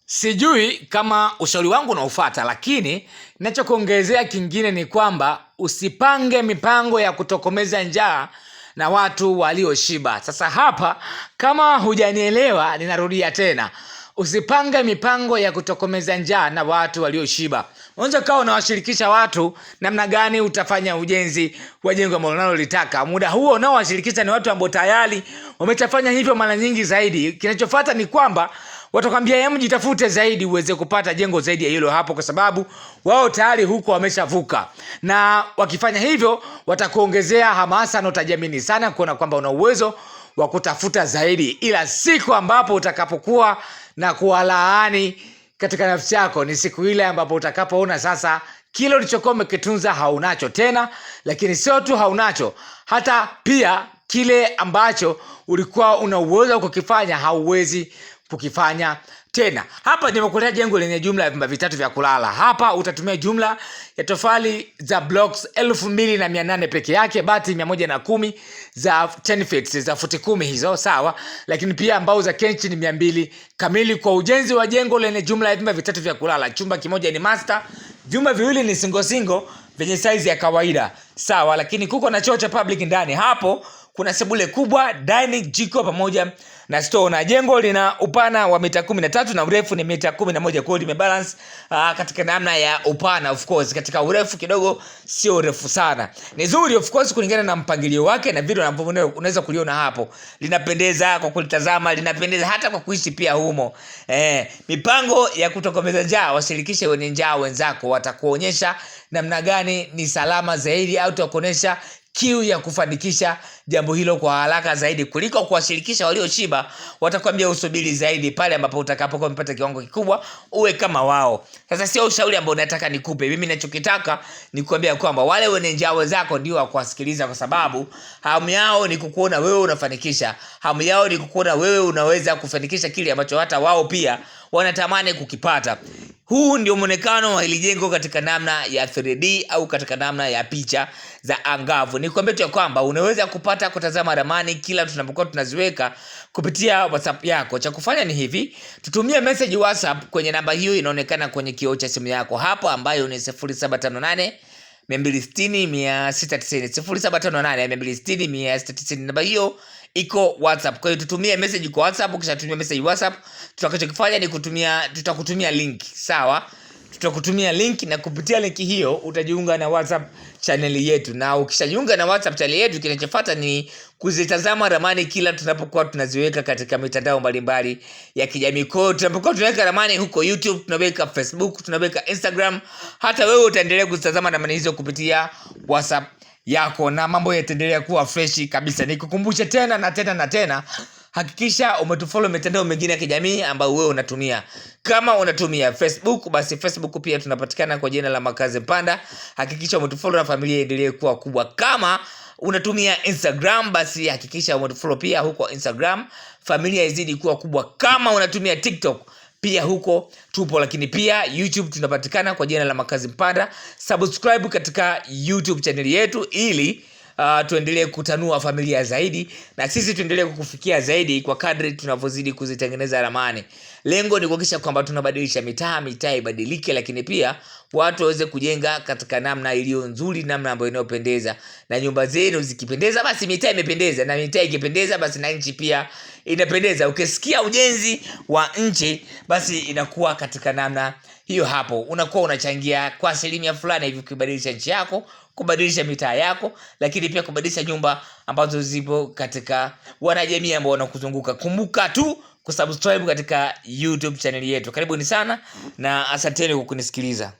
Sijui kama ushauri wangu unaofuata, lakini ninachokuongezea kingine ni kwamba usipange mipango ya kutokomeza njaa na watu walioshiba. Sasa hapa, kama hujanielewa, ninarudia tena. Usipange mipango ya kutokomeza njaa na watu walioshiba. Unaweza kawa unawashirikisha watu namna gani utafanya ujenzi wa jengo ambalo unalolitaka. Muda huo unaowashirikisha ni watu ambao tayari wameshafanya hivyo mara nyingi zaidi. Kinachofuata ni kwamba watakwambia hebu jitafute zaidi uweze kupata jengo zaidi ya hilo hapo, kwa sababu wao tayari huko wameshavuka. Na wakifanya hivyo watakuongezea hamasa na utajiamini sana kuona kwamba una uwezo wa kutafuta zaidi. Ila siku ambapo utakapokuwa na kuwalaani katika nafsi yako ni siku ile ambapo utakapoona sasa kile ulichokuwa umekitunza haunacho tena. Lakini sio tu haunacho, hata pia kile ambacho ulikuwa una uwezo wa kukifanya hauwezi kukifanya tena. Hapa nimekuletea jengo lenye jumla ya vyumba vitatu vya kulala. Hapa utatumia jumla ya tofali za blocks 2800 peke yake, bati 110 za 10 feet za futi 10 hizo, sawa. Lakini pia mbao za kenchi ni 200 kamili kwa ujenzi wa jengo lenye jumla ya vyumba vitatu vya kulala. Chumba kimoja ni master, vyumba viwili ni single vyenye size ya kawaida, sawa. Lakini kuko na choo cha public ndani. Hapo kuna sebule kubwa, dining, jiko pamoja na store. Na jengo lina upana wa mita 13 na urefu ni mita 11. Kwa hiyo limebalance katika namna ya upana. Of course katika urefu kidogo sio urefu sana. Ni zuri of course kulingana na mpangilio wake, na video ambavyo unaweza kuliona hapo. Linapendeza kwa kulitazama, linapendeza hata kwa kuishi pia humo. Mipango ya kutokomeza njaa, washirikishe wenye njaa wenzako, watakuonyesha namna gani ni salama zaidi, au utakuonyesha kiu ya kufanikisha jambo hilo kwa haraka zaidi kuliko kuwashirikisha walioshiba. Watakwambia usubiri zaidi pale ambapo utakapokuwa umepata kiwango kikubwa uwe kama wao. Sasa sio ushauri ambao nataka nikupe. Mimi ninachokitaka ni kuambia kwamba wale wenye njaa wenzako ndio wa kuwasikiliza, kwa sababu hamu yao ni kukuona wewe unafanikisha. Hamu yao ni kukuona wewe unaweza kufanikisha kile ambacho hata wao pia wanatamani kukipata. Huu ndio muonekano wa hili jengo katika namna ya 3D au katika namna ya picha za angavu. Nikwambie tu kwamba unaweza kupata kutazama ramani kila tunapokuwa tunaziweka kupitia WhatsApp yako. Cha kufanya ni hivi, tutumie message WhatsApp kwenye namba hiyo inaonekana kwenye kioo cha simu yako hapo, ambayo ni 0758 260 690 0758 260 690. Namba hiyo iko WhatsApp. Kwa hiyo tutumie message kwa WhatsApp. Ukishatumia message WhatsApp, tutakachokifanya ni tutakutumia link, sawa. Tutakutumia link, na kupitia link hiyo utajiunga na WhatsApp channel yetu. Na ukishajiunga na WhatsApp channel yetu, kinachofuata ni kuzitazama ramani kila tunapokuwa tunaziweka katika mitandao mbalimbali ya kijamii. Kwa hiyo tunapokuwa tunaweka ramani huko YouTube, tunaweka Facebook, tunaweka Instagram, hata wewe utaendelea kuzitazama ramani hizo kupitia WhatsApp yako, na mambo yataendelea kuwa fresh kabisa. Nikukumbusha tena na tena na tena, hakikisha umetufollow mitandao mingine ya kijamii ambayo wewe unatumia. Kama unatumia Facebook, basi Facebook pia tunapatikana kwa jina la Makazi Mpanda. Hakikisha umetufollow na familia iendelee kuwa kubwa. Kama unatumia Instagram, basi hakikisha umetufollow pia huko Instagram, familia izidi kuwa kubwa. Kama unatumia TikTok, pia huko tupo. Lakini pia YouTube tunapatikana kwa jina la Makazi Mpanda. Subscribe katika YouTube channel yetu ili tuendelee kutanua familia zaidi, na sisi tuendelee kukufikia zaidi kwa kadri tunavyozidi kuzitengeneza ramani. Lengo ni kuhakikisha kwamba tunabadilisha mitaa ibadilike, lakini pia watu waweze kujenga katika namna iliyo nzuri, namna ambayo inayopendeza. Na nyumba zenu zikipendeza, basi mitaa imependeza, na mitaa ikipendeza, basi na nchi pia inapendeza. Ukisikia ujenzi wa nchi, basi inakuwa katika namna hiyo. Hapo unakuwa unachangia kwa asilimia fulani hivi kubadilisha nchi yako, kubadilisha mitaa yako, lakini pia kubadilisha nyumba ambazo zipo katika wanajamii ambao wanakuzunguka. Kumbuka tu kusubscribe katika YouTube channel yetu. Karibuni sana na asanteni kwa kunisikiliza.